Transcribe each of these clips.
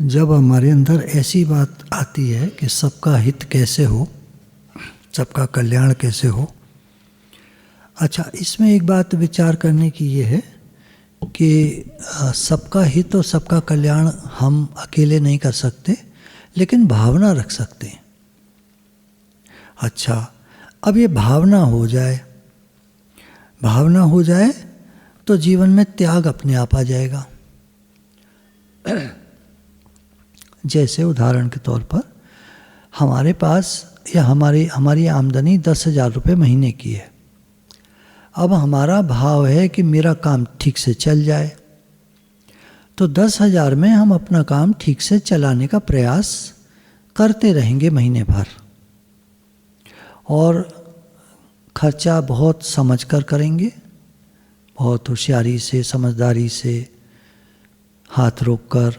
जब हमारे अंदर ऐसी बात आती है कि सबका हित कैसे हो, सबका कल्याण कैसे हो। अच्छा, इसमें एक बात विचार करने की ये है कि सबका हित और सबका कल्याण हम अकेले नहीं कर सकते, लेकिन भावना रख सकते हैं। अच्छा, अब ये भावना हो जाए तो जीवन में त्याग अपने आप आ जाएगा। जैसे उदाहरण के तौर पर हमारे पास या हमारी आमदनी 10,000 रुपये महीने की है। अब हमारा भाव है कि मेरा काम ठीक से चल जाए, तो 10,000 में हम अपना काम ठीक से चलाने का प्रयास करते रहेंगे महीने भर, और खर्चा बहुत समझकर करेंगे, बहुत होशियारी से, समझदारी से, हाथ रोककर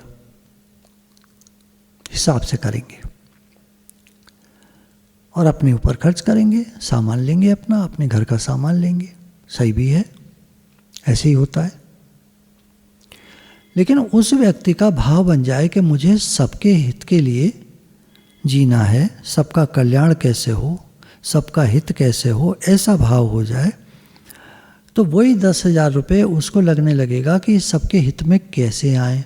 हिसाब से करेंगे और अपने ऊपर खर्च करेंगे। सामान लेंगे, अपने घर का सामान लेंगे। सही भी है, ऐसे ही होता है। लेकिन उस व्यक्ति का भाव बन जाए कि मुझे सबके हित के लिए जीना है, सबका कल्याण कैसे हो, सबका हित कैसे हो, ऐसा भाव हो जाए, तो वही 10,000 रुपये उसको लगने लगेगा कि सबके हित में कैसे आए।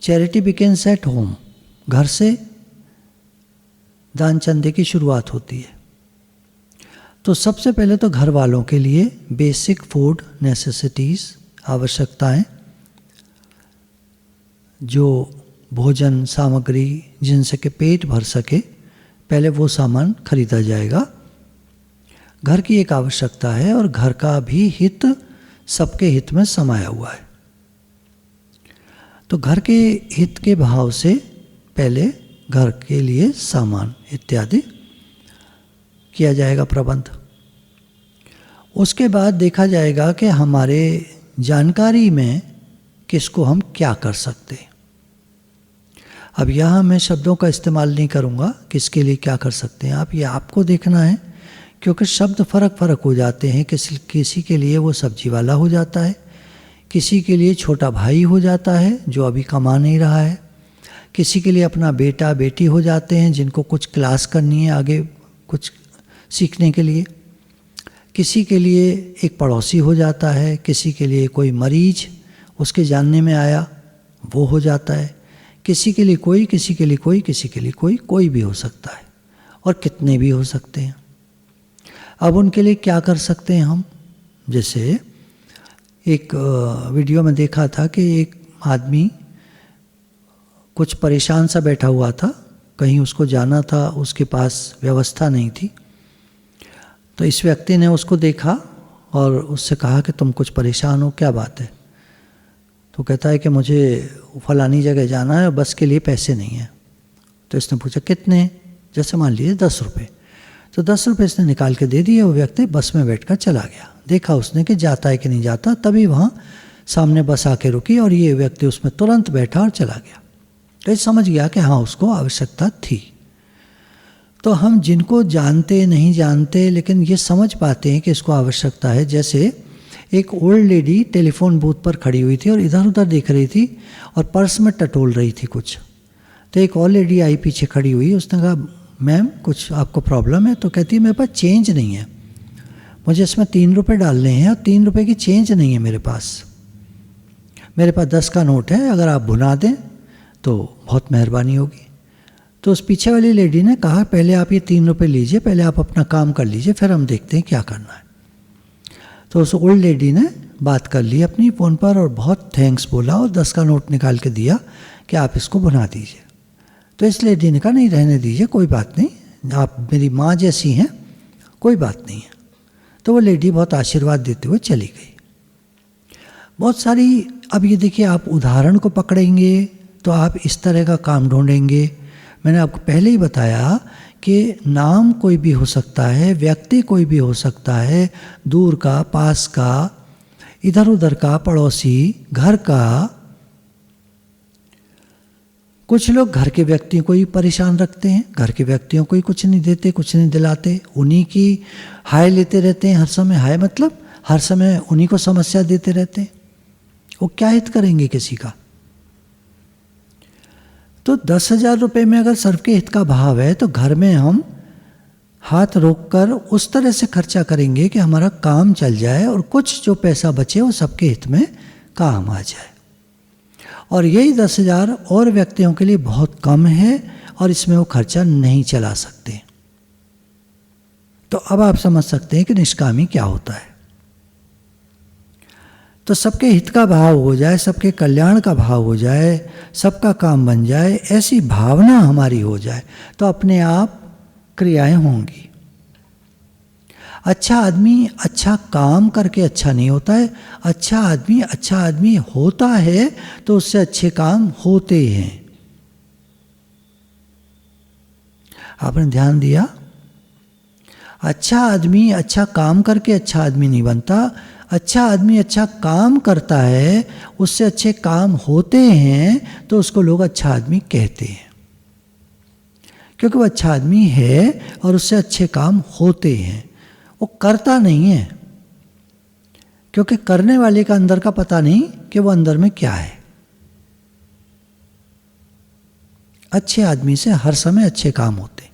चैरिटी बिगिंस एट होम, घर से दान चंदे की शुरुआत होती है। तो सबसे पहले तो घर वालों के लिए बेसिक फूड नेसेसिटीज़, आवश्यकताएं, जो भोजन सामग्री जिनसे के पेट भर सके, पहले वो सामान खरीदा जाएगा। घर की एक आवश्यकता है और घर का भी हित सबके हित में समाया हुआ है। तो घर के हित के भाव से पहले घर के लिए सामान इत्यादि किया जाएगा प्रबंध। उसके बाद देखा जाएगा कि हमारे जानकारी में किसको हम क्या कर सकते हैं। अब यहाँ मैं शब्दों का इस्तेमाल नहीं करूँगा, किसके लिए क्या कर सकते हैं आप, ये आपको देखना है, क्योंकि शब्द फ़र्क हो जाते हैं। किसी के लिए वो सब्जी वाला हो जाता है, किसी के लिए छोटा भाई हो जाता है जो अभी कमा नहीं रहा है, किसी के लिए अपना बेटा बेटी हो जाते हैं जिनको कुछ क्लास करनी है आगे कुछ सीखने के लिए, किसी के लिए एक पड़ोसी हो जाता है, किसी के लिए कोई मरीज उसके जानने में आया वो हो जाता है, किसी के लिए कोई, किसी के लिए कोई, किसी के लिए कोई, कोई भी हो सकता है, और कितने भी हो सकते हैं। अब उनके लिए क्या कर सकते हैं हम। जैसे एक वीडियो में देखा था कि एक आदमी कुछ परेशान सा बैठा हुआ था, कहीं उसको जाना था, उसके पास व्यवस्था नहीं थी। तो इस व्यक्ति ने उसको देखा और उससे कहा कि तुम कुछ परेशान हो, क्या बात है। तो कहता है कि मुझे फलानी जगह जाना है और बस के लिए पैसे नहीं हैं। तो इसने पूछा कितने, जैसे मान लीजिए 10 रुपये। तो 10 रुपये इसने निकाल के दे दिए। वो व्यक्ति बस में बैठकर चला गया। देखा उसने कि जाता है कि नहीं जाता, तभी वहाँ सामने बस आके रुकी और ये व्यक्ति उसमें तुरंत बैठा और चला गया। तो ये समझ गया कि हाँ उसको आवश्यकता थी। तो हम जिनको जानते नहीं जानते लेकिन ये समझ पाते हैं कि इसको आवश्यकता है। जैसे एक ओल्ड लेडी टेलीफोन बूथ पर खड़ी हुई थी और इधर उधर देख रही थी और पर्स में टटोल रही थी कुछ। तो एक और लेडी आई पीछे खड़ी हुई, उसने कहा मैम कुछ आपको प्रॉब्लम है। तो कहती है मेरे पास चेंज नहीं है, मुझे इसमें 3 रुपये डालने हैं और 3 रुपये की चेंज नहीं है मेरे पास 10 का नोट है, अगर आप भुना दें तो बहुत मेहरबानी होगी। तो उस पीछे वाली लेडी ने कहा पहले आप ये 3 रुपये लीजिए, पहले आप अपना काम कर लीजिए, फिर हम देखते हैं क्या करना है। तो उस ओल्ड लेडी ने बात कर ली अपनी फ़ोन पर और बहुत थैंक्स बोला और 10 का नोट निकाल के दिया कि आप इसको भुना दीजिए। तो इस लेडी ने कहा नहीं रहने दीजिए, कोई बात नहीं, आप मेरी माँ जैसी हैं, कोई बात नहीं है। तो वो लेडी बहुत आशीर्वाद देते हुए चली गई। बहुत सारी, अब ये देखिए आप उदाहरण को पकड़ेंगे तो आप इस तरह का काम ढूंढेंगे। मैंने आपको पहले ही बताया कि नाम कोई भी हो सकता है, व्यक्ति कोई भी हो सकता है, दूर का, पास का, इधर उधर का, पड़ोसी, घर का। कुछ लोग घर के व्यक्तियों को ही परेशान रखते हैं, घर के व्यक्तियों को ही कुछ नहीं देते, कुछ नहीं दिलाते, उन्हीं की हाय लेते रहते हैं हर समय। हाय मतलब हर समय उन्हीं को समस्या देते रहते हैं। वो क्या हित करेंगे किसी का। तो 10,000 रुपये में अगर सर्व के हित का भाव है तो घर में हम हाथ रोककर उस तरह से खर्चा करेंगे कि हमारा काम चल जाए और कुछ जो पैसा बचे वो सबके हित में काम आ जाए। और यही 10,000 और व्यक्तियों के लिए बहुत कम है और इसमें वो खर्चा नहीं चला सकते। तो अब आप समझ सकते हैं कि निष्कामी क्या होता है। तो सबके हित का भाव हो जाए, सबके कल्याण का भाव हो जाए, सबका काम बन जाए, ऐसी भावना हमारी हो जाए तो अपने आप क्रियाएं होंगी। अच्छा आदमी अच्छा काम करके अच्छा नहीं होता है। अच्छा आदमी होता है तो उससे अच्छे काम होते हैं। आपने ध्यान दिया? अच्छा आदमी अच्छा काम करके अच्छा आदमी नहीं बनता। अच्छा आदमी अच्छा काम करता है, उससे अच्छे काम होते हैं तो उसको लोग अच्छा आदमी कहते हैं, क्योंकि वो अच्छा आदमी है और उससे अच्छे काम होते हैं। वो करता नहीं है, क्योंकि करने वाले का अंदर का पता नहीं कि वो अंदर में क्या है। अच्छे आदमी से हर समय अच्छे काम होते।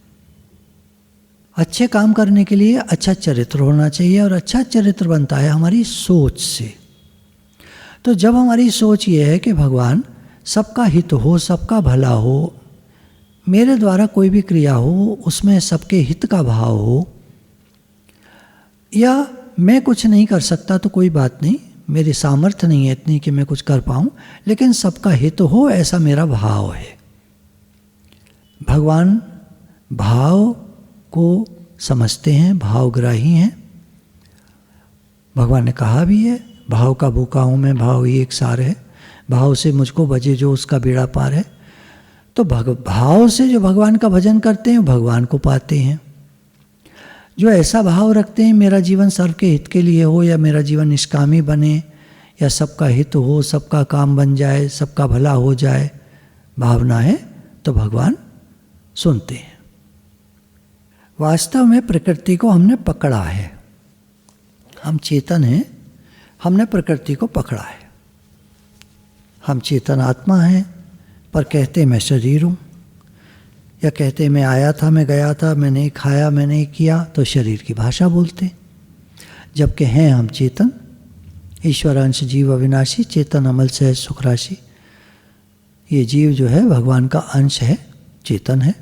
अच्छे काम करने के लिए अच्छा चरित्र होना चाहिए और अच्छा चरित्र बनता है हमारी सोच से। तो जब हमारी सोच ये है कि भगवान सबका हित हो, सबका भला हो, मेरे द्वारा कोई भी क्रिया हो उसमें सबके हित का भाव हो, या मैं कुछ नहीं कर सकता तो कोई बात नहीं, मेरी सामर्थ्य नहीं है इतनी कि मैं कुछ कर पाऊँ, लेकिन सबका हित हो ऐसा मेरा भाव है। भगवान भाव को समझते हैं, भावग्राही हैं। भगवान ने कहा भी है, भाव का भूखा हूँ मैं, भाव ही एक सार है, भाव से मुझको भजे जो उसका बेड़ा पार है। तो भाव से जो भगवान का भजन करते हैं भगवान को पाते हैं। जो ऐसा भाव रखते हैं मेरा जीवन सर्व के हित के लिए हो, या मेरा जीवन निष्कामी बने, या सबका हित हो, सबका काम बन जाए, सबका भला हो जाए, भावना है, तो भगवान सुनते हैं। वास्तव में प्रकृति को हमने पकड़ा है। हम चेतन हैं, हमने प्रकृति को पकड़ा है। हम चेतन आत्मा हैं, पर कहते मैं शरीर हूँ, या कहते मैं आया था, मैं गया था, मैं नहीं खाया, मैं नहीं किया, तो शरीर की भाषा बोलते। जबकि हैं हम चेतन, ईश्वर अंश जीव अविनाशी, चेतन अमल सहज सुख राशि। ये जीव जो है भगवान का अंश है, चेतन है।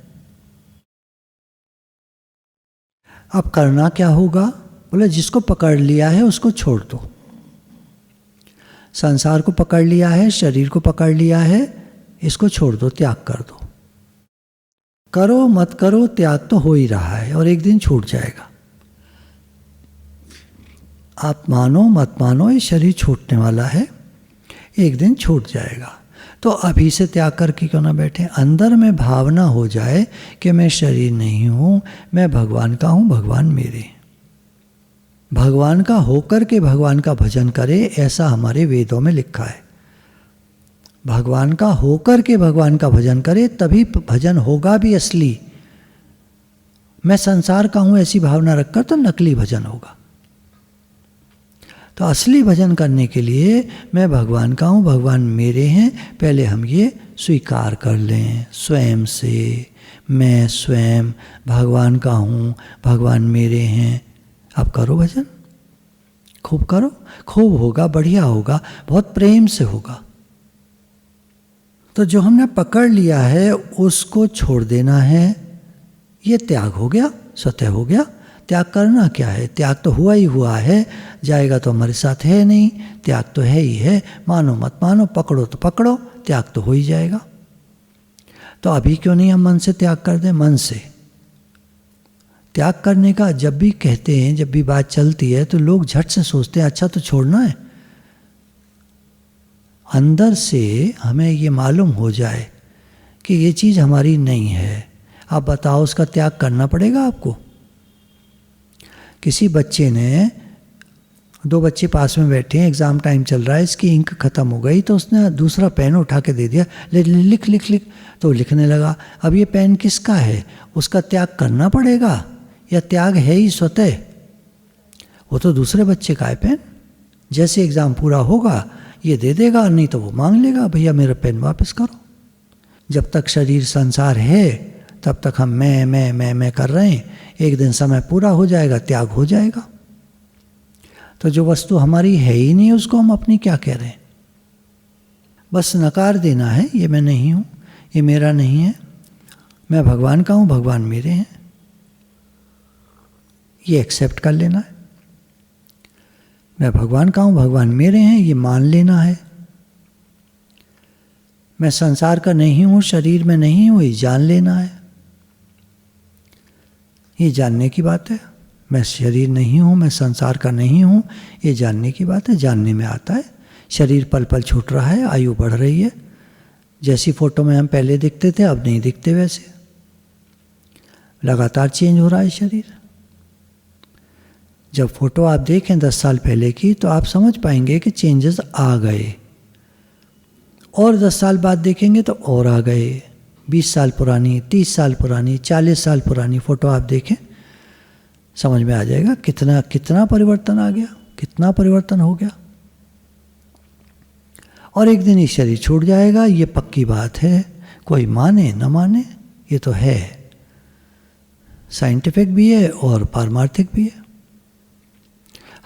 अब करना क्या होगा? बोले जिसको पकड़ लिया है उसको छोड़ दो। संसार को पकड़ लिया है, शरीर को पकड़ लिया है, इसको छोड़ दो, त्याग कर दो। करो मत करो, त्याग तो हो ही रहा है और एक दिन छूट जाएगा। आप मानो मत मानो, ये शरीर छूटने वाला है, एक दिन छूट जाएगा। तो अभी से त्याग करके क्यों ना बैठे? अंदर में भावना हो जाए कि मैं शरीर नहीं हूँ, मैं भगवान का हूँ, भगवान मेरे। भगवान का होकर के भगवान का भजन करे, ऐसा हमारे वेदों में लिखा है। भगवान का होकर के भगवान का भजन करे, तभी भजन होगा भी असली। मैं संसार का हूँ ऐसी भावना रखकर तो नकली भजन होगा। तो असली भजन करने के लिए मैं भगवान का हूँ, भगवान मेरे हैं, पहले हम ये स्वीकार कर लें स्वयं से। मैं स्वयं भगवान का हूँ, भगवान मेरे हैं। अब करो भजन, खूब करो, खूब होगा, बढ़िया होगा, बहुत प्रेम से होगा। तो जो हमने पकड़ लिया है उसको छोड़ देना है, ये त्याग हो गया, स्वतः हो गया। त्याग करना क्या है? त्याग तो हुआ ही हुआ है, जाएगा तो हमारे साथ है नहीं, त्याग तो है ही है। मानो मत मानो, पकड़ो तो पकड़ो, त्याग तो हो ही जाएगा। तो अभी क्यों नहीं हम मन से त्याग कर दें? मन से त्याग करने का जब भी कहते हैं, जब भी बात चलती है तो लोग झट से सोचते हैं अच्छा तो छोड़ना है। अंदर से हमें ये मालूम हो जाए कि ये चीज़ हमारी नहीं है। आप बताओ, उसका त्याग करना पड़ेगा आपको। किसी बच्चे ने, दो बच्चे पास में बैठे हैं, एग्ज़ाम टाइम चल रहा है, इसकी इंक ख़त्म हो गई तो उसने दूसरा पेन उठा के दे दिया, लिख लिख लिख, तो लिखने लगा। अब ये पेन किसका है? उसका त्याग करना पड़ेगा या त्याग है ही स्वतः? वो तो दूसरे बच्चे का है पेन। जैसे एग्ज़ाम पूरा होगा ये दे देगा, नहीं तो वो मांग लेगा, भैया मेरा पेन वापस करो। जब तक शरीर संसार है तब तक हम मैं कर रहे हैं। एक दिन समय पूरा हो जाएगा, त्याग हो जाएगा। तो जो वस्तु हमारी है ही नहीं उसको हम अपनी क्या कह रहे हैं? बस नकार देना है, ये मैं नहीं हूँ, ये मेरा नहीं है, मैं भगवान का हूँ, भगवान मेरे हैं, ये एक्सेप्ट कर लेना है। मैं भगवान का हूँ, भगवान मेरे हैं, ये मान लेना है। मैं संसार का नहीं हूँ, शरीर में नहीं हूँ, ये जान लेना है। ये जानने की बात है। मैं शरीर नहीं हूँ, मैं संसार का नहीं हूँ, ये जानने की बात है। जानने में आता है शरीर पल पल छूट रहा है, आयु बढ़ रही है। जैसी फोटो में हम पहले दिखते थे अब नहीं दिखते वैसे, लगातार चेंज हो रहा है शरीर। जब फोटो आप देखें 10 साल पहले की तो आप समझ पाएंगे कि चेंजेस आ गए, और 10 साल बाद देखेंगे तो और आ गए। 20 साल पुरानी, 30 साल पुरानी, 40 साल पुरानी फोटो आप देखें, समझ में आ जाएगा कितना कितना परिवर्तन आ गया, कितना परिवर्तन हो गया। और एक दिन ये शरीर छूट जाएगा, ये पक्की बात है, कोई माने न माने, ये तो है। साइंटिफिक भी है और पारमार्थिक भी है।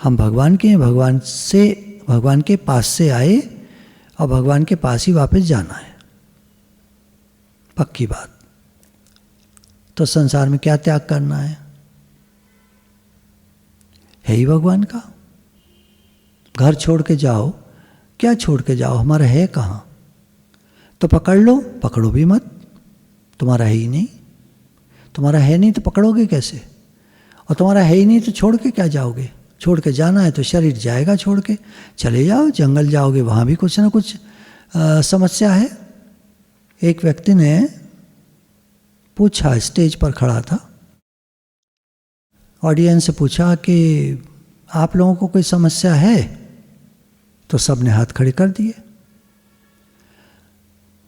हम भगवान के हैं, भगवान के पास से आए और भगवान के पास ही वापस जाना है, पक्की बात। तो संसार में क्या त्याग करना है ही भगवान का। घर छोड़ के जाओ, क्या छोड़ के जाओ, हमारा है कहाँ? तो पकड़ लो, पकड़ो भी मत, तुम्हारा है ही नहीं। तुम्हारा है नहीं तो पकड़ोगे कैसे? और तुम्हारा है ही नहीं तो छोड़ के क्या जाओगे? छोड़ के जाना है तो शरीर जाएगा छोड़ के, चले जाओ, जंगल जाओगे, वहाँ भी कुछ ना कुछ समस्या है। एक व्यक्ति ने पूछा, स्टेज पर खड़ा था, ऑडियंस से पूछा कि आप लोगों को कोई समस्या है? तो सबने हाथ खड़े कर दिए।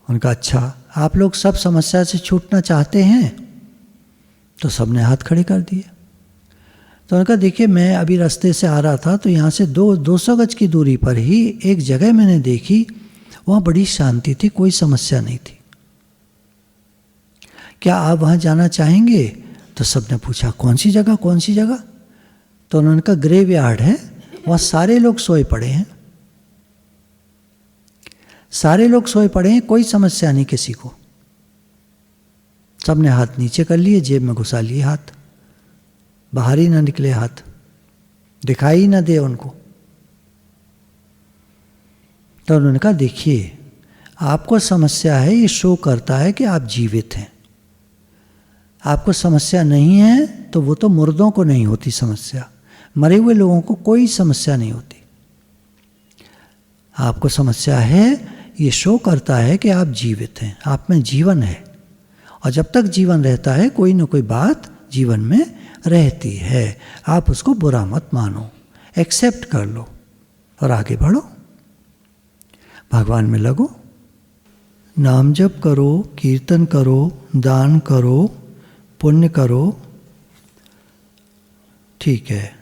उनका अच्छा, आप लोग सब समस्या से छूटना चाहते हैं? तो सबने हाथ खड़े कर दिए। तो उनका देखिए, मैं अभी रास्ते से आ रहा था तो यहाँ से 200 गज की दूरी पर ही एक जगह मैंने देखी, वहाँ बड़ी शांति थी, कोई समस्या नहीं थी। क्या आप वहाँ जाना चाहेंगे? तो सबने पूछा कौन सी जगह, कौन सी जगह? तो उन्होंने कहा ग्रेवयार्ड है, वहाँ सारे लोग सोए पड़े हैं, सारे लोग सोए पड़े हैं, कोई समस्या नहीं किसी को। सबने हाथ नीचे कर लिए, जेब में घुसा लिए हाथ, बाहर ही ना निकले हाथ, दिखाई ही ना दे उनको। तो उन्होंने कहा देखिए, आपको समस्या है, ये शो करता है कि आप जीवित हैं। आपको समस्या नहीं है तो वो तो मुर्दों को नहीं होती समस्या, मरे हुए लोगों को कोई समस्या नहीं होती। आपको समस्या है, ये शो करता है कि आप जीवित हैं, आप में जीवन है। और जब तक जीवन रहता है कोई ना कोई बात जीवन में रहती है। आप उसको बुरा मत मानो, एक्सेप्ट कर लो और आगे बढ़ो, भगवान में लगो, नाम जप करो, कीर्तन करो, दान करो, पुण्य करो, ठीक है,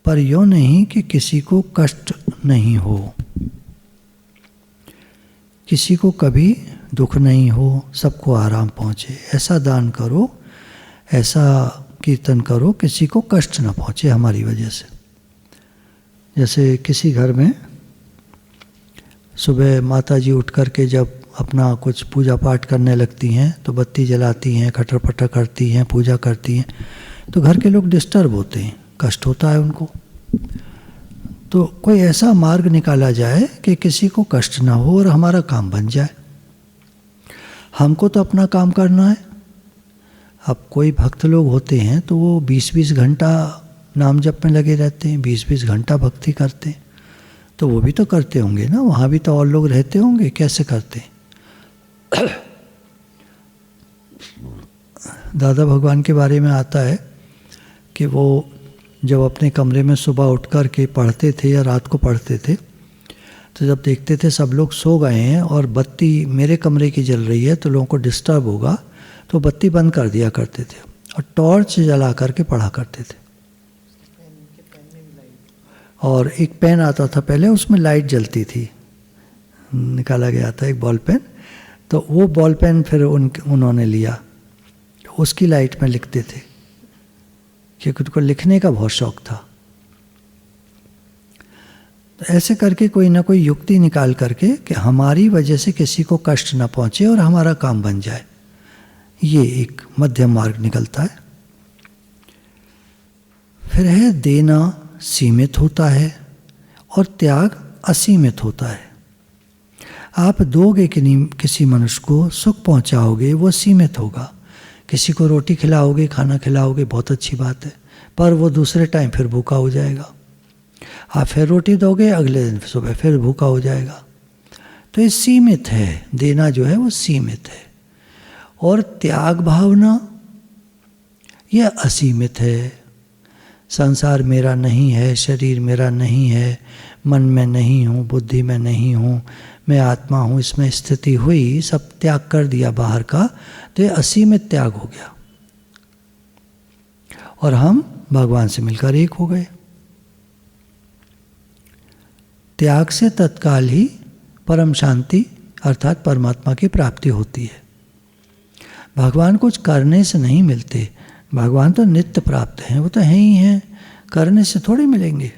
पर यूँ नहीं कि किसी को कष्ट नहीं हो, किसी को कभी दुख नहीं हो, सबको आराम पहुँचे। ऐसा दान करो, ऐसा कीर्तन करो, किसी को कष्ट ना पहुँचे हमारी वजह से। जैसे किसी घर में सुबह माता जी उठ कर के जब अपना कुछ पूजा पाठ करने लगती हैं तो बत्ती जलाती हैं, खटर पटर करती हैं, पूजा करती हैं, तो घर के लोग डिस्टर्ब होते हैं, कष्ट होता है उनको। तो कोई ऐसा मार्ग निकाला जाए कि किसी को कष्ट ना हो और हमारा काम बन जाए। हमको तो अपना काम करना है। अब कोई भक्त लोग होते हैं तो वो 20-20 घंटा नाम जप में लगे रहते हैं, 20-20 घंटा भक्ति करते हैं, तो वो भी तो करते होंगे ना, वहाँ भी तो और लोग रहते होंगे, कैसे करते हैं? दादा भगवान के बारे में आता है कि वो जब अपने कमरे में सुबह उठ कर के पढ़ते थे या रात को पढ़ते थे, तो जब देखते थे सब लोग सो गए हैं और बत्ती मेरे कमरे की जल रही है तो लोगों को डिस्टर्ब होगा, तो बत्ती बंद कर दिया करते थे और टॉर्च जला करके पढ़ा करते थे। और एक पेन आता था पहले, उसमें लाइट जलती थी, निकाला गया था एक बॉल पेन, तो वो बॉल पेन फिर उन्होंने लिया, उसकी लाइट में लिखते थे क्योंकि उनको लिखने का बहुत शौक था। तो ऐसे करके कोई ना कोई युक्ति निकाल करके कि हमारी वजह से किसी को कष्ट ना पहुंचे और हमारा काम बन जाए, ये एक मध्यम मार्ग निकलता है। फिर है देना सीमित होता है और त्याग असीमित होता है। आप दोगे कि नहीं किसी मनुष्य को, सुख पहुंचाओगे, वो सीमित होगा। किसी को रोटी खिलाओगे, खाना खिलाओगे, बहुत अच्छी बात है, पर वो दूसरे टाइम फिर भूखा हो जाएगा। आप फिर रोटी दोगे, अगले दिन सुबह फिर भूखा हो जाएगा। तो ये सीमित है, देना जो है वो सीमित है। और त्याग भावना यह असीमित है। संसार मेरा नहीं है, शरीर मेरा नहीं है, मन में नहीं हूँ, बुद्धि में नहीं हूँ, मैं आत्मा हूँ, इसमें स्थिति हुई, सब त्याग कर दिया बाहर का, तो ये असीमित त्याग हो गया और हम भगवान से मिलकर एक हो गए। त्याग से तत्काल ही परम शांति अर्थात परमात्मा की प्राप्ति होती है। भगवान कुछ करने से नहीं मिलते, भगवान तो नित्य प्राप्त हैं, वो तो हैं ही हैं, करने से थोड़ी मिलेंगे।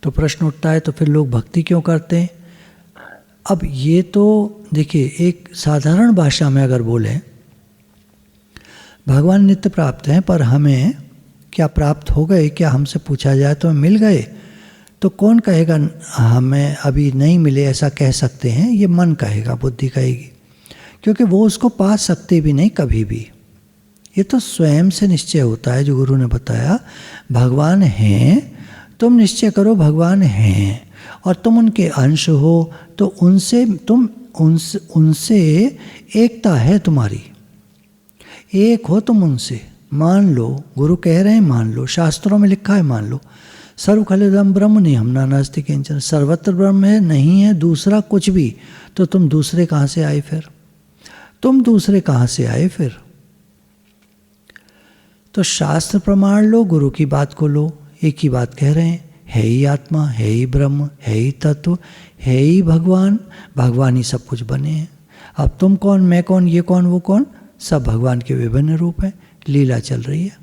तो प्रश्न उठता है तो फिर लोग भक्ति क्यों करते हैं? अब ये तो देखिए, एक साधारण भाषा में अगर बोलें, भगवान नित्य प्राप्त हैं, पर हमें क्या प्राप्त हो गए? क्या हमसे पूछा जाए तो मिल गए? तो कौन कहेगा हमें अभी नहीं मिले, ऐसा कह सकते हैं? ये मन कहेगा, बुद्धि कहेगी, क्योंकि वो उसको पा सकते भी नहीं कभी भी। ये तो स्वयं से निश्चय होता है, जो गुरु ने बताया, भगवान हैं, तुम निश्चय करो भगवान हैं और तुम उनके अंश हो, तो उनसे एकता है तुम्हारी, एक हो तुम उनसे, मान लो। गुरु कह रहे हैं मान लो, शास्त्रों में लिखा है मान लो। सर्व खलिदम ब्रह्म निहम्ना नास्ति किंचन, सर्वत्र ब्रह्म है, नहीं है दूसरा कुछ भी, तो तुम दूसरे कहाँ से आए फिर? तुम दूसरे कहाँ से आए फिर? तो शास्त्र प्रमाण लो, गुरु की बात को लो, एक ही बात कह रहे हैं, है ही आत्मा, है ही ब्रह्म, है ही तत्व, है ही भगवान, भगवान ही सब कुछ बने हैं। अब तुम कौन, मैं कौन, ये कौन, वो कौन, सब भगवान के विभिन्न रूप हैं, लीला चल रही है।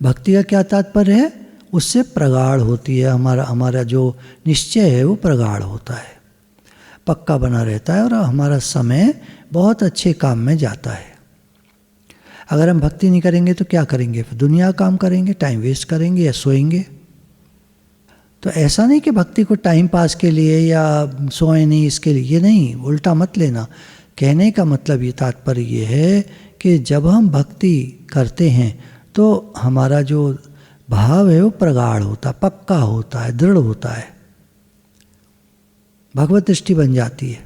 भक्ति का क्या तात्पर्य है? उससे प्रगाढ़ होती है, हमारा जो निश्चय है वो प्रगाढ़ होता है, पक्का बना रहता है और हमारा समय बहुत अच्छे काम में जाता है। अगर हम भक्ति नहीं करेंगे तो क्या करेंगे? फिर दुनिया काम करेंगे, टाइम वेस्ट करेंगे या सोएंगे। तो ऐसा नहीं कि भक्ति को टाइम पास के लिए या सोए नहीं इसके लिए, ये नहीं, उल्टा मत लेना। कहने का मतलब ये तात्पर्य ये है कि जब हम भक्ति करते हैं तो हमारा जो भाव है वो प्रगाढ़ होता है, पक्का होता है, दृढ़ होता है, भगवत दृष्टि बन जाती है।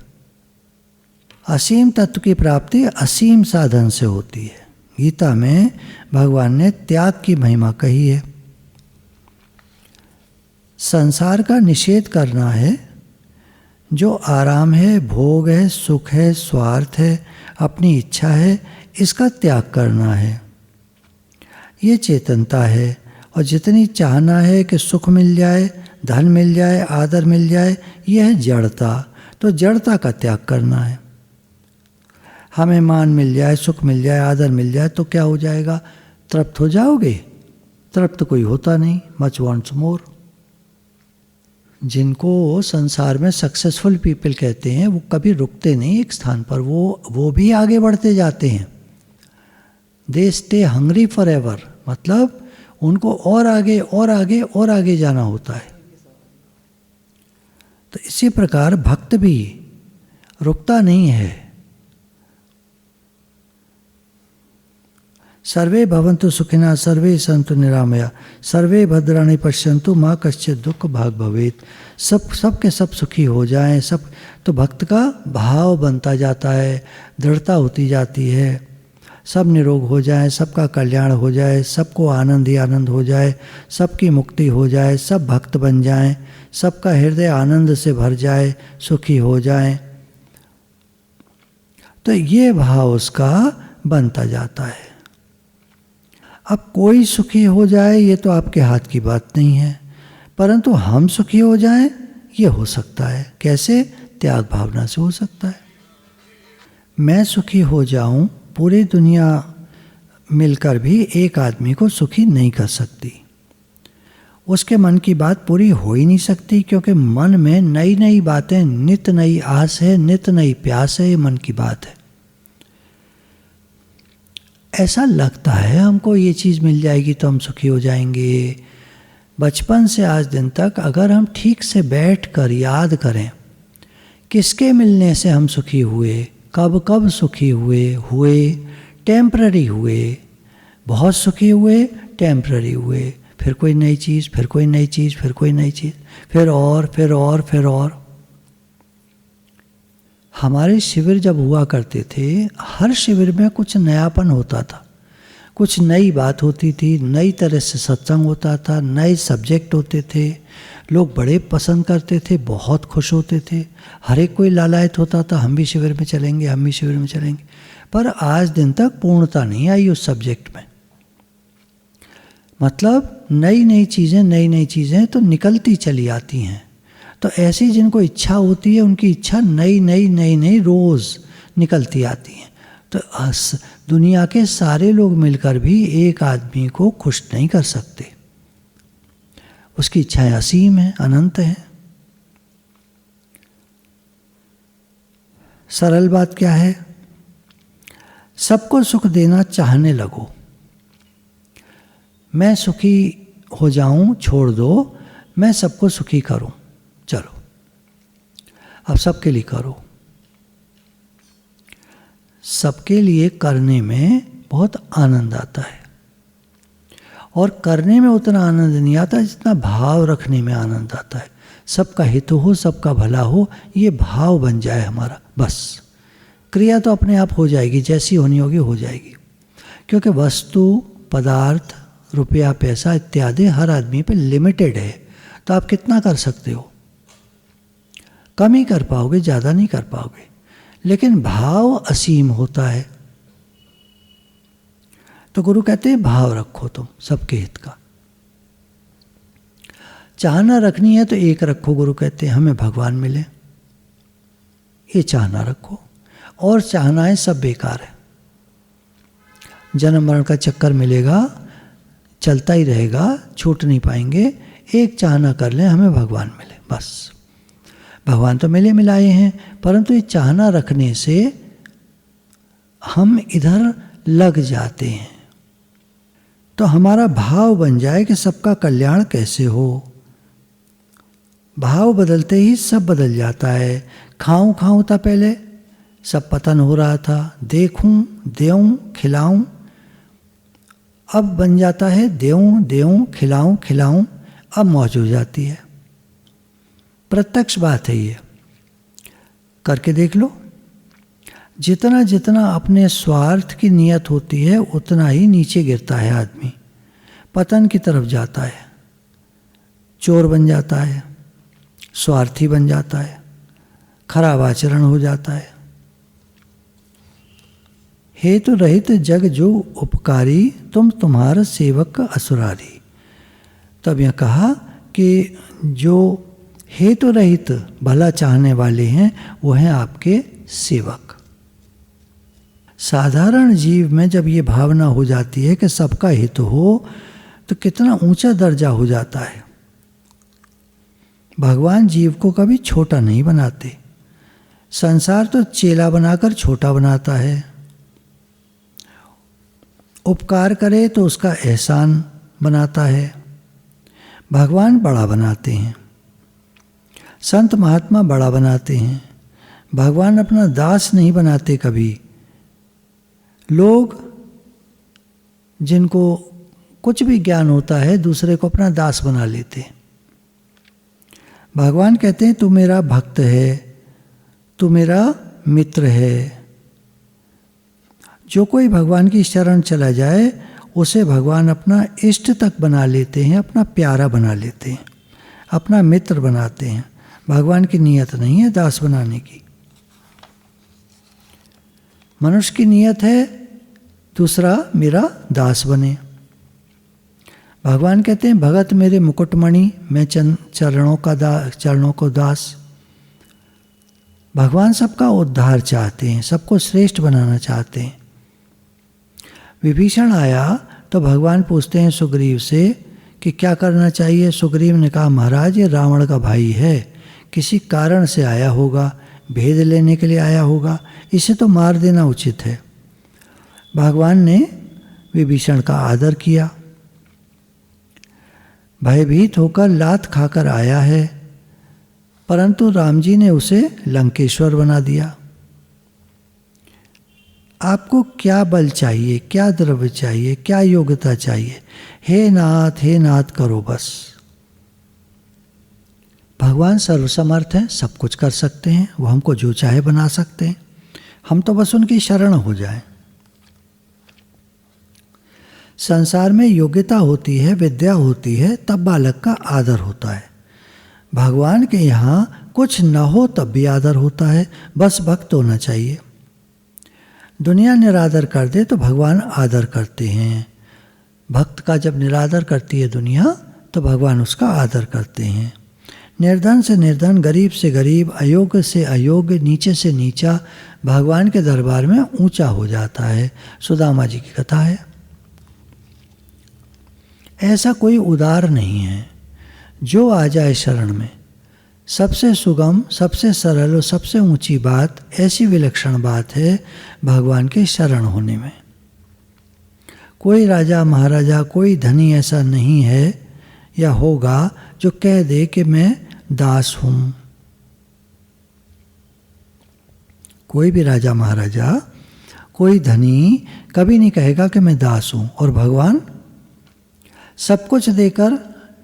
असीम तत्व की प्राप्ति असीम साधन से होती है। गीता में भगवान ने त्याग की महिमा कही है। संसार का निषेध करना है, जो आराम है, भोग है, सुख है, स्वार्थ है, अपनी इच्छा है, इसका त्याग करना है। ये चेतनता है। और जितनी चाहना है कि सुख मिल जाए, धन मिल जाए, आदर मिल जाए, यह है जड़ता। तो जड़ता का त्याग करना है। हमें मान मिल जाए, सुख मिल जाए, आदर मिल जाए तो क्या हो जाएगा? तृप्त हो जाओगे? तृप्त कोई होता नहीं, मच वांट्स मोर। जिनको संसार में सक्सेसफुल पीपल कहते हैं, वो कभी रुकते नहीं एक स्थान पर, वो भी आगे बढ़ते जाते हैं। They stay hungry for ever, मतलब उनको और आगे और आगे और आगे जाना होता है। तो इसी प्रकार भक्त भी रुकता नहीं है। सर्वे भवन्तु सुखिनः, सर्वे सन्तु निरामया, सर्वे भद्राणि पश्यन्तु, माँ कश्चित् दुःख भाग् भवेत्। सब के सब सुखी हो जाएं, सब। तो भक्त का भाव बनता जाता है, दृढ़ता होती जाती है, सब निरोग हो जाए, सबका कल्याण हो जाए, सबको आनंद ही आनंद हो जाए, सबकी मुक्ति हो जाए, सब भक्त बन जाएं, सबका हृदय आनंद से भर जाए, सुखी हो जाएं। तो ये भाव उसका बनता जाता है। अब कोई सुखी हो जाए ये तो आपके हाथ की बात नहीं है, परंतु हम सुखी हो जाएं ये हो सकता है। कैसे? त्याग भावना से हो सकता है। मैं सुखी हो जाऊं, पूरी दुनिया मिलकर भी एक आदमी को सुखी नहीं कर सकती। उसके मन की बात पूरी हो ही नहीं सकती, क्योंकि मन में नई नई बातें, नित नई आस है, नित नई प्यास है, ये मन की बात है। ऐसा लगता है हमको ये चीज़ मिल जाएगी तो हम सुखी हो जाएंगे। बचपन से आज दिन तक अगर हम ठीक से बैठ कर याद करें किसके मिलने से हम सुखी हुए, कब कब सुखी हुए टेम्पररी हुए, बहुत सुखी हुए, टेम्पररी हुए, फिर कोई नई चीज़, फिर कोई नई चीज़, फिर कोई नई चीज़, फिर और। हमारे शिविर जब हुआ करते थे, हर शिविर में कुछ नयापन होता था, कुछ नई बात होती थी, नई तरह से सत्संग होता था, नए सब्जेक्ट होते थे, लोग बड़े पसंद करते थे, बहुत खुश होते थे, हर एक कोई लालायत होता था, हम भी शिविर में चलेंगे, हम भी शिविर में चलेंगे। पर आज दिन तक पूर्णता नहीं आई उस सब्जेक्ट में। मतलब नई नई चीज़ें तो निकलती चली आती हैं। तो ऐसी जिनको इच्छा होती है, उनकी इच्छा नई रोज़ निकलती आती है। तो दुनिया के सारे लोग मिलकर भी एक आदमी को खुश नहीं कर सकते। उसकी इच्छाएं असीम हैं, अनंत हैं। सरल बात क्या है? सबको सुख देना चाहने लगो। मैं सुखी हो जाऊं, छोड़ दो, मैं सबको सुखी करूं। चलो अब सबके लिए करो। सबके लिए करने में बहुत आनंद आता है, और करने में उतना आनंद नहीं आता जितना भाव रखने में आनंद आता है। सबका हित हो, सबका भला हो, ये भाव बन जाए हमारा, बस क्रिया तो अपने आप हो जाएगी, जैसी होनी होगी हो जाएगी। क्योंकि वस्तु, पदार्थ, रुपया, पैसा इत्यादि हर आदमी पे लिमिटेड है। तो आप कितना कर सकते हो? कम ही कर पाओगे, ज़्यादा नहीं कर पाओगे। लेकिन भाव असीम होता है। तो गुरु कहते हैं भाव रखो तुम सबके हित का। चाहना रखनी है तो एक रखो। गुरु कहते हैं हमें भगवान मिले, ये चाहना रखो। और चाहनाएं सब बेकार है। जन्म मरण का चक्कर मिलेगा, चलता ही रहेगा, छूट नहीं पाएंगे। एक चाहना कर लें हमें भगवान मिले, बस। भगवान तो मिले मिलाए हैं, परंतु ये चाहना रखने से हम इधर लग जाते हैं। तो हमारा भाव बन जाए कि सबका कल्याण कैसे हो। भाव बदलते ही सब बदल जाता है। खाऊं था पहले, सब पतन हो रहा था। देखूं, देऊं, खिलाऊं, अब बन जाता है देऊं, खिलाऊं, अब मौज हो जाती है। प्रत्यक्ष बात है ये, करके देख लो। जितना जितना अपने स्वार्थ की नियत होती है, उतना ही नीचे गिरता है आदमी, पतन की तरफ जाता है, चोर बन जाता है, स्वार्थी बन जाता है, खराब आचरण हो जाता है। हेतु रहित जग जो उपकारी, तुम तुम्हारा सेवक असुरारी। तब यह कहा कि जो हेतु रहित भला चाहने वाले हैं वो हैं आपके सेवक। साधारण जीव में जब ये भावना हो जाती है कि सबका हित हो, तो कितना ऊंचा दर्जा हो जाता है। भगवान जीव को कभी छोटा नहीं बनाते। संसार तो चेला बनाकर छोटा बनाता है। उपकार करे तो उसका एहसान बनाता है। भगवान बड़ा बनाते हैं, संत महात्मा बड़ा बनाते हैं। भगवान अपना दास नहीं बनाते कभी। लोग जिनको कुछ भी ज्ञान होता है, दूसरे को अपना दास बना लेते हैं। भगवान कहते हैं तू मेरा भक्त है, तू मेरा मित्र है। जो कोई भगवान की शरण चला जाए, उसे भगवान अपना इष्ट तक बना लेते हैं, अपना प्यारा बना लेते हैं, अपना मित्र बनाते हैं। भगवान की नीयत नहीं है दास बनाने की। मनुष्य की नीयत है दूसरा मेरा दास बने। भगवान कहते हैं भगत मेरे मुकुटमणि, मैं चरणों को दास। भगवान सबका उद्धार चाहते हैं, सबको श्रेष्ठ बनाना चाहते हैं। विभीषण आया तो भगवान पूछते हैं सुग्रीव से कि क्या करना चाहिए। सुग्रीव ने कहा, महाराज ये रावण का भाई है, किसी कारण से आया होगा, भेद लेने के लिए आया होगा, इसे तो मार देना उचित है। भगवान ने विभीषण का आदर किया। भयभीत होकर लात खाकर आया है, परंतु राम जी ने उसे लंकेश्वर बना दिया। आपको क्या बल चाहिए, क्या द्रव्य चाहिए, क्या योग्यता चाहिए? हे नाथ करो बस। भगवान सर्वसमर्थ हैं, सब कुछ कर सकते हैं, वो हमको जो चाहे बना सकते हैं, हम तो बस उनकी शरण हो जाएं। संसार में योग्यता होती है, विद्या होती है, तब बालक का आदर होता है। भगवान के यहाँ कुछ न हो तब भी आदर होता है, बस भक्त होना चाहिए। दुनिया निरादर कर दे तो भगवान आदर करते हैं। भक्त का जब निरादर करती है दुनिया तो भगवान उसका आदर करते हैं। निर्धन से निर्धन, गरीब से गरीब, अयोग्य से अयोग्य, नीचे से नीचा भगवान के दरबार में ऊंचा हो जाता है। सुदामा जी की कथा है। ऐसा कोई उदार नहीं है जो आ जाए शरण में। सबसे सुगम, सबसे सरल और सबसे ऊंची बात, ऐसी विलक्षण बात है भगवान के शरण होने में। कोई राजा महाराजा, कोई धनी ऐसा नहीं है या होगा जो कह दे कि मैं दास हूं। कोई भी राजा महाराजा, कोई धनी कभी नहीं कहेगा कि मैं दास हूं। और भगवान सब कुछ देकर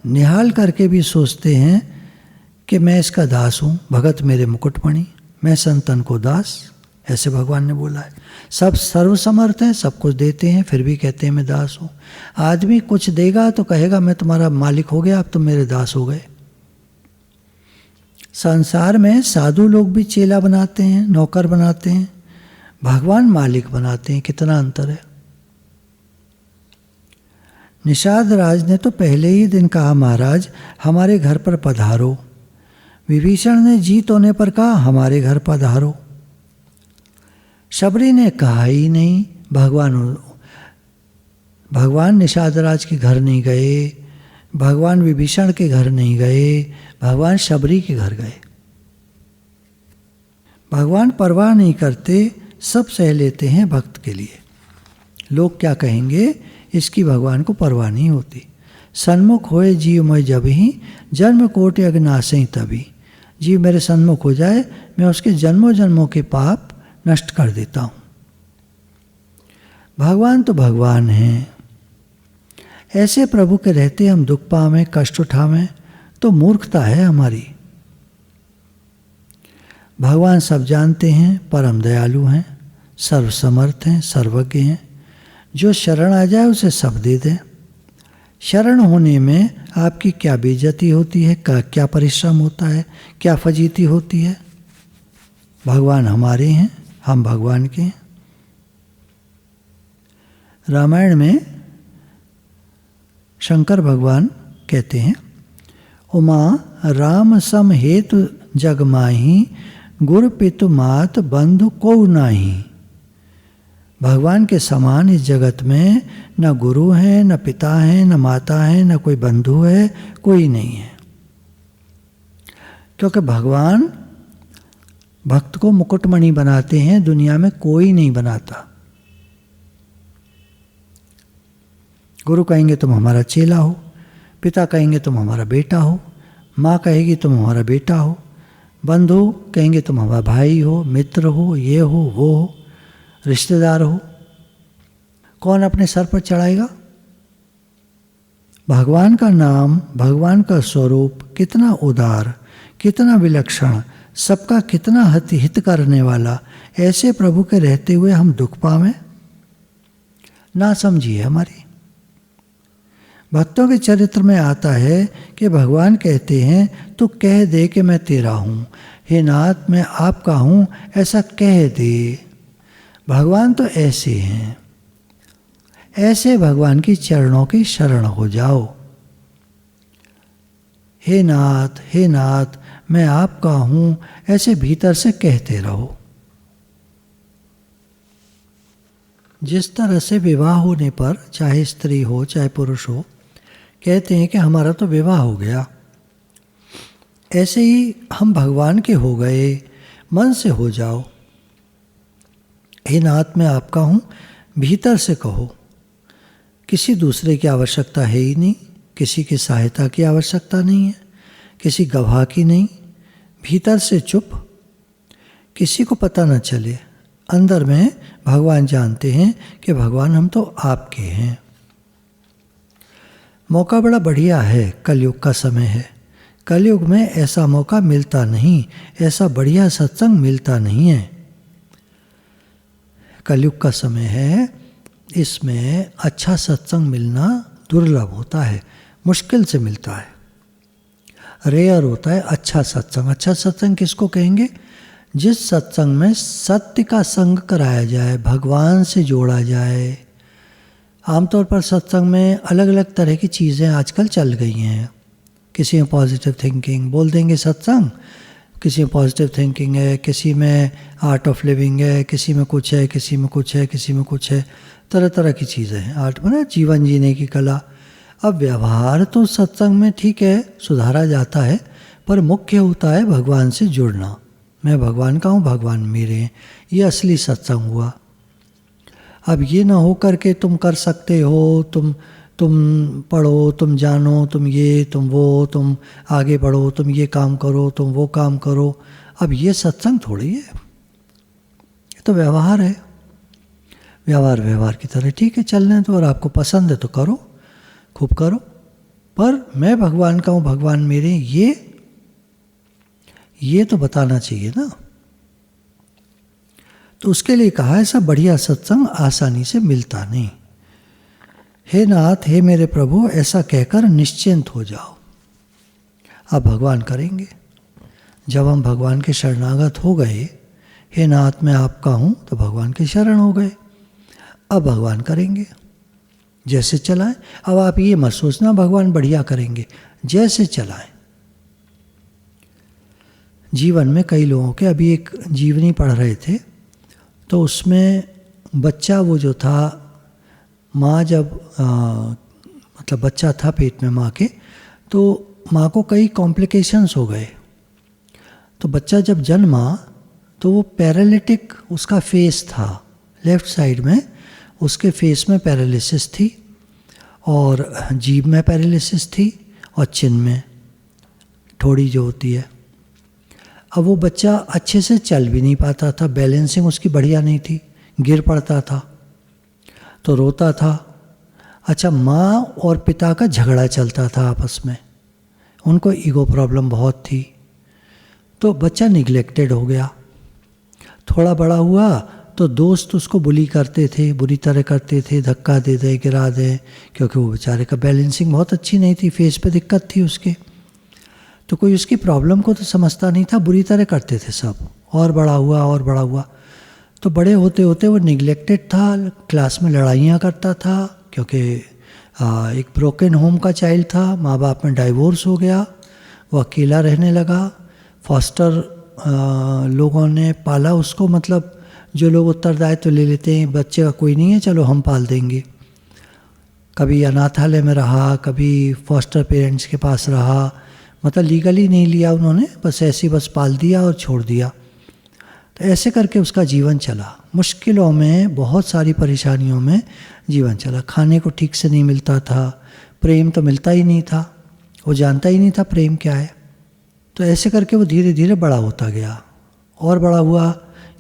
निहाल करके भी सोचते हैं कि मैं इसका दास हूँ। भगत मेरे मुकुटमणि, मैं संतन को दास, ऐसे भगवान ने बोला है। सब सर्वसमर्थ हैं, सब कुछ देते हैं, फिर भी कहते हैं मैं दास हूँ। आदमी कुछ देगा तो कहेगा मैं तुम्हारा मालिक हो गया, अब तुम मेरे दास हो गए। संसार में साधु लोग भी चेला बनाते हैं, नौकर बनाते हैं, भगवान मालिक बनाते हैं। कितना अंतर है। निषाद राज ने तो पहले ही दिन कहा, महाराज हमारे घर पर पधारो। विभीषण ने जीत होने पर कहा, हमारे घर पधारो। शबरी ने कहा ही नहीं। भगवान निषाद राज के घर नहीं गए, भगवान विभीषण के घर नहीं गए, भगवान शबरी के घर गए। भगवान परवाह नहीं करते, सब सह लेते हैं भक्त के लिए। लोग क्या कहेंगे, इसकी भगवान को परवाह नहीं होती। सन्मुख होए जीव मैं जब ही, जन्म कोटि अग्नाशय तभी। जीव मेरे सन्मुख हो जाए, मैं उसके जन्मों जन्मों के पाप नष्ट कर देता हूँ। भगवान तो भगवान हैं। ऐसे प्रभु के रहते हम दुख पावें, कष्ट उठावें तो मूर्खता है हमारी। भगवान सब जानते हैं, परम दयालु हैं, सर्वसमर्थ हैं, सर्वज्ञ हैं। जो शरण आ जाए उसे सब दे दें। शरण होने में आपकी क्या बेइज्जती होती है, क्या परिश्रम होता है, क्या फजीती होती है। भगवान हमारे हैं, हम भगवान के हैं। रामायण में शंकर भगवान कहते हैं, उमा राम सम हेतु जग माही, गुर पितु मात बंधु को नाही। भगवान के समान इस जगत में न गुरु है, न पिता है, न माता है, न कोई बंधु है, कोई नहीं है। क्योंकि भगवान भक्त को मुकुटमणि बनाते हैं, दुनिया में कोई नहीं बनाता। गुरु कहेंगे तुम हमारा चेला हो, पिता कहेंगे तुम हमारा बेटा हो, माँ कहेगी तुम हमारा बेटा हो, बंधु कहेंगे तुम हमारा भाई हो, मित्र हो, ये हो वो हो, रिश्तेदार हो। कौन अपने सर पर चढ़ाएगा? भगवान का नाम, भगवान का स्वरूप कितना उदार, कितना विलक्षण, सबका कितना हित करने वाला। ऐसे प्रभु के रहते हुए हम दुख पावें, ना समझिए हमारी। भक्तों के चरित्र में आता है कि भगवान कहते हैं तू कह दे कि मैं तेरा हूँ, हे नाथ मैं आपका हूँ, ऐसा कह दे। भगवान तो ऐसे हैं। ऐसे भगवान की चरणों की शरण हो जाओ। हे नाथ मैं आपका हूँ, ऐसे भीतर से कहते रहो। जिस तरह से विवाह होने पर, चाहे स्त्री हो चाहे पुरुष हो, कहते हैं कि हमारा तो विवाह हो गया, ऐसे ही हम भगवान के हो गए, मन से हो जाओ। हे नाथ मैं आपका हूँ, भीतर से कहो। किसी दूसरे की आवश्यकता है ही नहीं, किसी की सहायता की आवश्यकता नहीं है, किसी गवाह की नहीं, भीतर से चुप, किसी को पता न चले। अंदर में भगवान जानते हैं कि भगवान हम तो आपके हैं। मौका बड़ा बढ़िया है, कलयुग का समय है। कलयुग में ऐसा मौका मिलता नहीं, ऐसा बढ़िया सत्संग मिलता नहीं है। कलयुग का समय है, इसमें अच्छा सत्संग मिलना दुर्लभ होता है, मुश्किल से मिलता है, रेयर होता है अच्छा सत्संग। अच्छा सत्संग किसको कहेंगे? जिस सत्संग में सत्य का संग कराया जाए, भगवान से जोड़ा जाए। आमतौर पर सत्संग में अलग अलग तरह की चीज़ें आजकल चल गई हैं। किसी में पॉजिटिव थिंकिंग बोल देंगे सत्संग, किसी में पॉजिटिव थिंकिंग है, किसी में आर्ट ऑफ लिविंग है, किसी में कुछ है, किसी में कुछ है, किसी में कुछ है, तरह तरह की चीज़ें हैं। आर्ट में जीवन जीने की कला। अब व्यवहार तो सत्संग में ठीक है, सुधारा जाता है, पर मुख्य होता है भगवान से जुड़ना। मैं भगवान का हूँ, भगवान मेरे हैं, ये असली सत्संग हुआ। अब ये ना हो करके तुम कर सकते हो, तुम पढ़ो, तुम जानो, तुम ये, तुम वो, तुम आगे बढ़ो, तुम ये काम करो, तुम वो काम करो। अब ये सत्संग थोड़ी है, ये तो व्यवहार है। व्यवहार व्यवहार की तरह ठीक है, चलने दो, और आपको पसंद है तो करो, खूब करो, पर मैं भगवान का हूँ, भगवान मेरे, ये तो बताना चाहिए ना। तो उसके लिए कहा ऐसा बढ़िया सत्संग आसानी से मिलता नहीं। हे नाथ, हे मेरे प्रभु, ऐसा कहकर निश्चिंत हो जाओ। अब भगवान करेंगे। जब हम भगवान के शरणागत हो गए, हे नाथ मैं आपका हूँ, तो भगवान के शरण हो गए। अब भगवान करेंगे, जैसे चलाएं। अब आप ये मत सोचना भगवान बढ़िया करेंगे, जैसे चलाएं। जीवन में कई लोगों के, अभी एक जीवनी पढ़ रहे थे, तो उसमें बच्चा वो जो था, माँ जब मतलब बच्चा था पेट में माँ के, तो माँ को कई कॉम्प्लिकेशंस हो गए। तो बच्चा जब जन्मा तो वो पैरालिटिक उसका फेस था, लेफ्ट साइड में उसके फेस में पैरालिसिस थी, और जीभ में पैरालिसिस थी, और चिन में ठोड़ी जो होती है। अब वो बच्चा अच्छे से चल भी नहीं पाता था, बैलेंसिंग उसकी बढ़िया नहीं थी, गिर पड़ता था, तो रोता था। अच्छा, माँ और पिता का झगड़ा चलता था आपस में, उनको ईगो प्रॉब्लम बहुत थी, तो बच्चा निगलेक्टेड हो गया। थोड़ा बड़ा हुआ तो दोस्त उसको बुली करते थे, बुरी तरह करते थे, धक्का दे दे, गिरा दे, क्योंकि वो बेचारे का बैलेंसिंग बहुत अच्छी नहीं थी, फेस पे दिक्कत थी उसके। तो कोई उसकी प्रॉब्लम को तो समझता नहीं था, बुरी तरह करते थे सब। और बड़ा हुआ, और बड़ा हुआ, तो बड़े होते होते वो निगलेक्टेड था, क्लास में लड़ाइयाँ करता था, क्योंकि एक ब्रोकन होम का चाइल्ड था, माँ बाप में डाइवोर्स हो गया, वो अकेला रहने लगा। फॉस्टर लोगों ने पाला उसको, मतलब जो लोग उत्तरदायित्व ले लेते हैं, बच्चे का कोई नहीं है, चलो हम पाल देंगे। कभी अनाथालय में रहा, कभी फॉस्टर पेरेंट्स के पास रहा, मतलब लीगली नहीं लिया उन्होंने, बस ऐसे बस पाल दिया और छोड़ दिया। तो ऐसे करके उसका जीवन चला, मुश्किलों में, बहुत सारी परेशानियों में जीवन चला। खाने को ठीक से नहीं मिलता था, प्रेम तो मिलता ही नहीं था, वो जानता ही नहीं था प्रेम क्या है। तो ऐसे करके वो धीरे धीरे बड़ा होता गया, और बड़ा हुआ।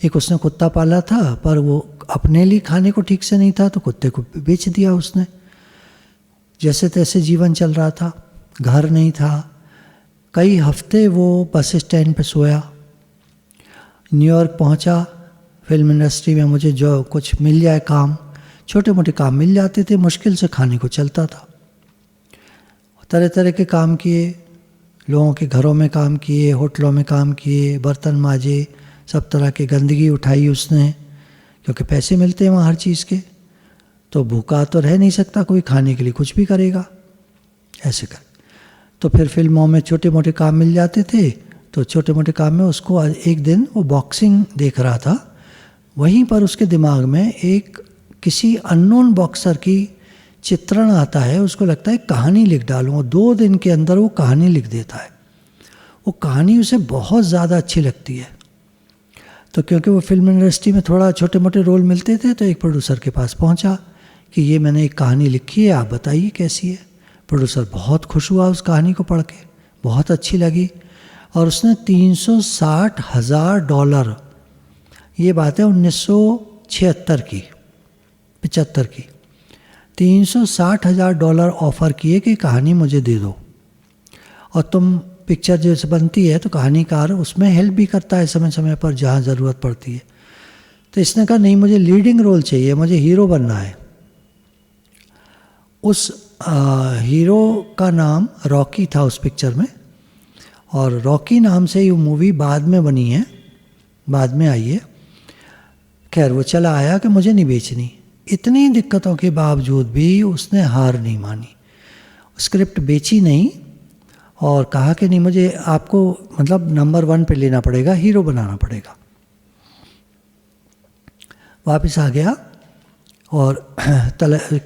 एक उसने कुत्ता पाला था, पर वो अपने लिए खाने को ठीक से नहीं था, तो कुत्ते को बेच दिया उसने। जैसे तैसे जीवन चल रहा था, घर नहीं था। कई हफ्ते वो बस स्टैंड पे सोया। न्यूयॉर्क पहुंचा, फिल्म इंडस्ट्री में मुझे जो कुछ मिल जाए काम, छोटे मोटे काम मिल जाते थे, मुश्किल से खाने को चलता था। तरह तरह के काम किए, लोगों के घरों में काम किए, होटलों में काम किए, बर्तन माजे, सब तरह की गंदगी उठाई उसने, क्योंकि पैसे मिलते हैं वहाँ हर चीज़ के। तो भूखा तो रह नहीं सकता कोई, खाने के लिए कुछ भी करेगा, ऐसे कर। तो फिर फिल्मों में छोटे मोटे काम मिल जाते थे, तो छोटे मोटे काम में उसको एक दिन वो बॉक्सिंग देख रहा था, वहीं पर उसके दिमाग में एक किसी अननोन बॉक्सर की चित्रण आता है। उसको लगता है कहानी लिख डालूँ, और 2 दिन के अंदर वो कहानी लिख देता है। वो कहानी उसे बहुत ज़्यादा अच्छी लगती है। तो क्योंकि वो फिल्म इंडस्ट्री में थोड़ा छोटे मोटे रोल मिलते थे, तो एक प्रोड्यूसर के पास पहुंचा कि ये मैंने एक कहानी लिखी है, आप बताइए कैसी है। प्रोड्यूसर बहुत खुश हुआ उस कहानी को पढ़ के, बहुत अच्छी लगी, और उसने $360,000, ये बात है 1976 की, 75 की, $360,000 ऑफ़र किए कि कहानी मुझे दे दो, और तुम पिक्चर जैसे बनती है तो कहानीकार उसमें हेल्प भी करता है समय समय पर जहाँ ज़रूरत पड़ती है। तो इसने कहा नहीं, मुझे लीडिंग रोल चाहिए, मुझे हीरो बनना है। उस हीरो का नाम रॉकी था उस पिक्चर में, और रॉकी नाम से ये मूवी बाद में बनी है, बाद में आई है। खैर वो चला आया कि मुझे नहीं बेचनी। इतनी दिक्कतों के बावजूद भी उसने हार नहीं मानी, स्क्रिप्ट बेची नहीं, और कहा कि नहीं, मुझे आपको मतलब नंबर 1 पे लेना पड़ेगा, हीरो बनाना पड़ेगा। वापस आ गया और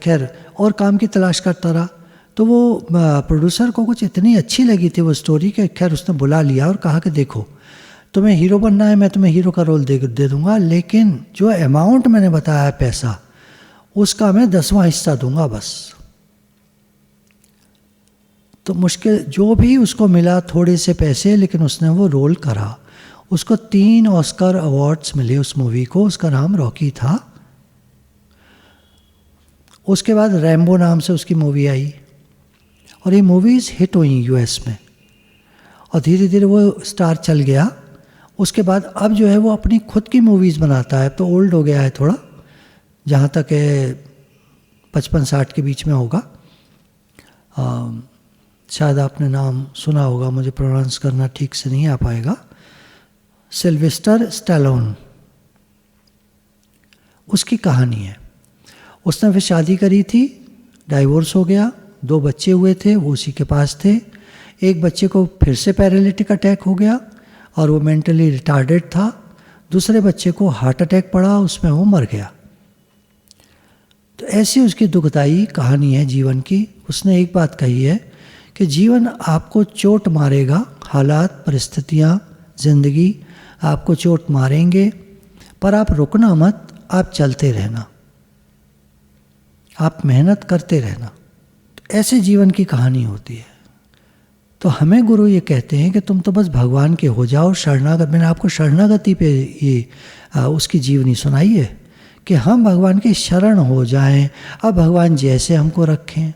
खैर और काम की तलाश करता रहा। तो वो प्रोड्यूसर को कुछ इतनी अच्छी लगी थी वो स्टोरी कि खैर उसने बुला लिया और कहा कि देखो, तुम्हें हीरो बनना है, मैं तुम्हें हीरो का रोल दे दूंगा, लेकिन जो अमाउंट मैंने बताया है पैसा, उसका मैं 10वां हिस्सा दूंगा बस। तो मुश्किल जो भी उसको मिला, थोड़े से पैसे, लेकिन उसने वो रोल करा। उसको 3 ऑस्कर अवार्ड्स मिले उस मूवी को। उसका नाम रॉकी था। उसके बाद रैम्बो नाम से उसकी मूवी आई, और ये मूवीज़ हिट हुई यूएस में, और धीरे धीरे वो स्टार चल गया। उसके बाद अब जो है वो अपनी खुद की मूवीज़ बनाता है। तो ओल्ड हो गया है थोड़ा, जहाँ तक 55-60 के बीच में होगा। शायद आपने नाम सुना होगा, मुझे प्रोनाउंस करना ठीक से नहीं आ पाएगा, सिल्वेस्टर स्टैलोन। उसकी कहानी है। उसने फिर शादी करी थी, डाइवोर्स हो गया, 2 बच्चे हुए थे, वो उसी के पास थे। एक बच्चे को फिर से पैरालिटिक अटैक हो गया और वो मेंटली रिटार्डेड था। दूसरे बच्चे को हार्ट अटैक पड़ा, उसमें वो मर गया। तो ऐसी उसकी दुखदाई कहानी है जीवन की। उसने एक बात कही है कि जीवन आपको चोट मारेगा, हालात, परिस्थितियाँ, जिंदगी आपको चोट मारेंगे, पर आप रुकना मत, आप चलते रहना, आप मेहनत करते रहना। तो ऐसे जीवन की कहानी होती है। तो हमें गुरु ये कहते हैं कि तुम तो बस भगवान के हो जाओ, शरणागत। मैंने आपको शरणागति पे ये उसकी जीवनी सुनाई है कि हम भगवान के शरण हो जाएं। अब भगवान जैसे हमको रखें,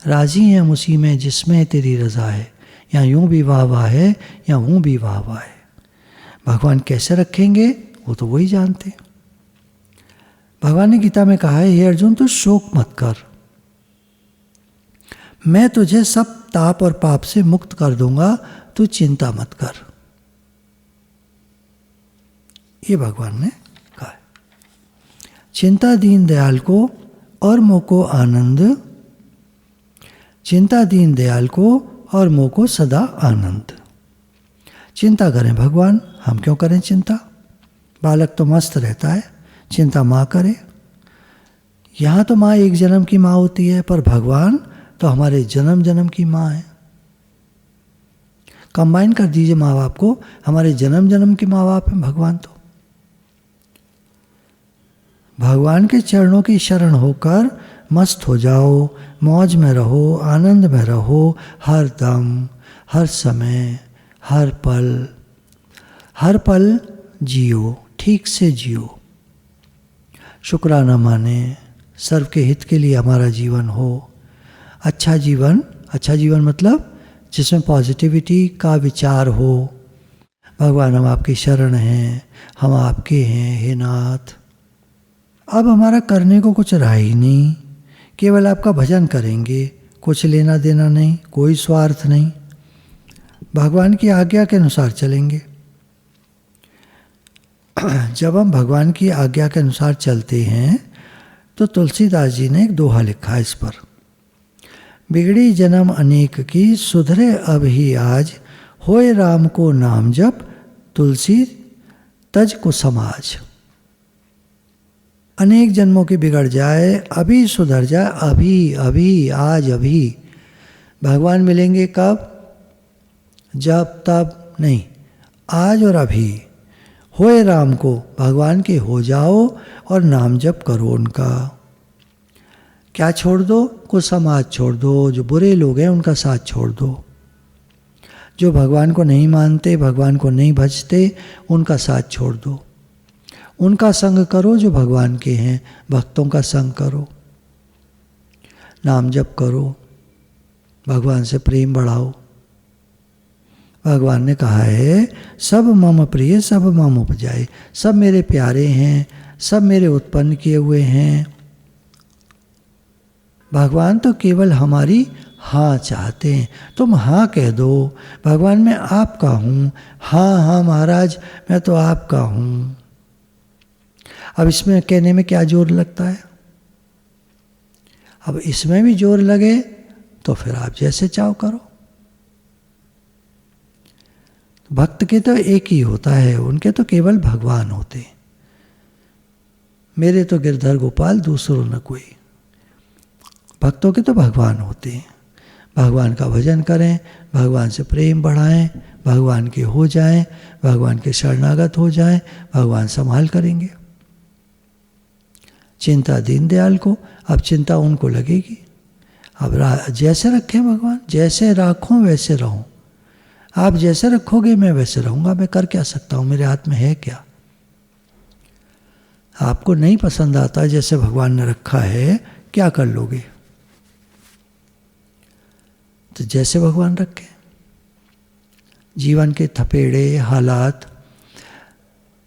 राजी हैं हम उसी में जिसमें तेरी रज़ा है, या यूं भी वाह वाह है या यूं भी वाह वाह है। भगवान कैसे रखेंगे वो तो वही जानते। भगवान ने गीता में कहा है, हे अर्जुन तू शोक मत कर, मैं तुझे सब ताप और पाप से मुक्त कर दूंगा, तू चिंता मत कर। ये भगवान ने कहा है। चिंता दीन दयाल को और मोह को आनंद, चिंता दीन दयाल को और मोह को सदा आनंद। चिंता करें भगवान, हम क्यों करें चिंता? बालक तो मस्त रहता है, चिंता माँ करे। यहाँ तो माँ एक जन्म की माँ होती है, पर भगवान तो हमारे जन्म जन्म की माँ है। कंबाइन कर दीजिए माँ बाप को, हमारे जन्म जन्म के माँ बाप हैं भगवान। तो भगवान के चरणों की शरण होकर मस्त हो जाओ, मौज में रहो, आनंद में रहो, हर दम, हर समय, हर पल जियो, ठीक से जियो। शुक्राना माने, सर्व के हित के लिए हमारा जीवन हो। अच्छा जीवन मतलब जिसमें पॉजिटिविटी का विचार हो। भगवान हम आपकी शरण हैं, हम आपके हैं हे नाथ। अब हमारा करने को कुछ रहा ही नहीं, केवल आपका भजन करेंगे, कुछ लेना देना नहीं, कोई स्वार्थ नहीं, भगवान की आज्ञा के अनुसार चलेंगे। जब हम भगवान की आज्ञा के अनुसार चलते हैं तो तुलसीदास जी ने एक दोहा लिखा इस पर, बिगड़ी जन्म अनेक की, सुधरे अब ही आज, होए राम को नाम जप, तुलसी तज को समाज। अनेक जन्मों की बिगड़ जाए, अभी सुधर जाए, अभी अभी आज अभी। भगवान मिलेंगे कब? जब तब नहीं, आज और अभी। होए राम को, भगवान के हो जाओ और नाम जप करो उनका। क्या छोड़ दो? कुछ समाज छोड़ दो, जो बुरे लोग हैं उनका साथ छोड़ दो। जो भगवान को नहीं मानते, भगवान को नहीं भजते, उनका साथ छोड़ दो। उनका संग करो जो भगवान के हैं, भक्तों का संग करो, नाम जप करो, भगवान से प्रेम बढ़ाओ। भगवान ने कहा है सब मम प्रिय सब मम उपजाए, सब मेरे प्यारे हैं, सब मेरे उत्पन्न किए हुए हैं। भगवान तो केवल हमारी हाँ चाहते हैं। तुम हाँ कह दो, भगवान मैं आपका हूँ, हाँ हाँ महाराज मैं तो आपका हूँ। अब इसमें कहने में क्या जोर लगता है? अब इसमें भी जोर लगे तो फिर आप जैसे चाहो करो। भक्त के तो एक ही होता है, उनके तो केवल भगवान होते। मेरे तो गिरधर गोपाल दूसरों न कोई। भक्तों के तो भगवान होते हैं। भगवान का भजन करें, भगवान से प्रेम बढ़ाएं, भगवान के हो जाएं, भगवान के शरणागत हो जाएं, भगवान संभाल करेंगे। चिंता दीनदयाल को, अब चिंता उनको लगेगी। अब जैसे रखें भगवान, जैसे राखूं वैसे रहूं। आप जैसे रखोगे मैं वैसे रहूंगा। मैं कर क्या सकता हूं, मेरे हाथ में है क्या? आपको नहीं पसंद आता जैसे भगवान ने रखा है, क्या कर लोगे? तो जैसे भगवान रखे। जीवन के थपेड़े हालात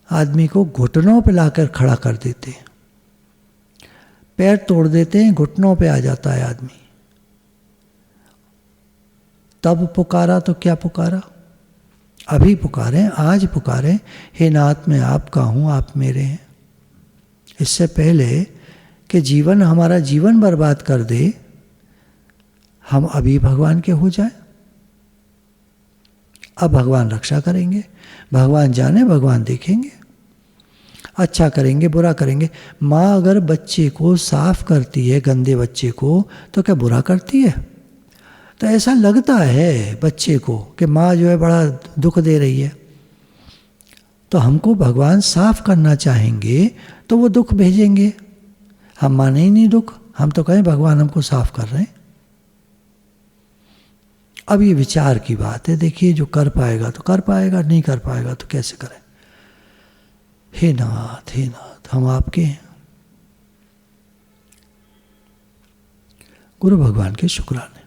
आदमी को घुटनों पे लाकर खड़ा कर देते हैं, पैर तोड़ देते हैं, घुटनों पे आ जाता है आदमी। तब पुकारा तो क्या पुकारा? अभी पुकारें, आज पुकारें, हे नाथ मैं आपका हूँ, आप मेरे हैं। इससे पहले कि जीवन हमारा जीवन बर्बाद कर दे, हम अभी भगवान के हो जाए। अब भगवान रक्षा करेंगे, भगवान जाने, भगवान देखेंगे। अच्छा करेंगे बुरा करेंगे। माँ अगर बच्चे को साफ करती है, गंदे बच्चे को, तो क्या बुरा करती है? तो ऐसा लगता है बच्चे को कि माँ जो है बड़ा दुख दे रही है। तो हमको भगवान साफ करना चाहेंगे तो वो दुख भेजेंगे। हम माने ही नहीं दुख, हम तो कहें भगवान हमको साफ कर रहे हैं। अब ये विचार की बात है। देखिए जो कर पाएगा तो कर पाएगा, नहीं कर पाएगा तो कैसे करें। हे नाथ हम आपके हैं। गुरु भगवान के शुक्राने।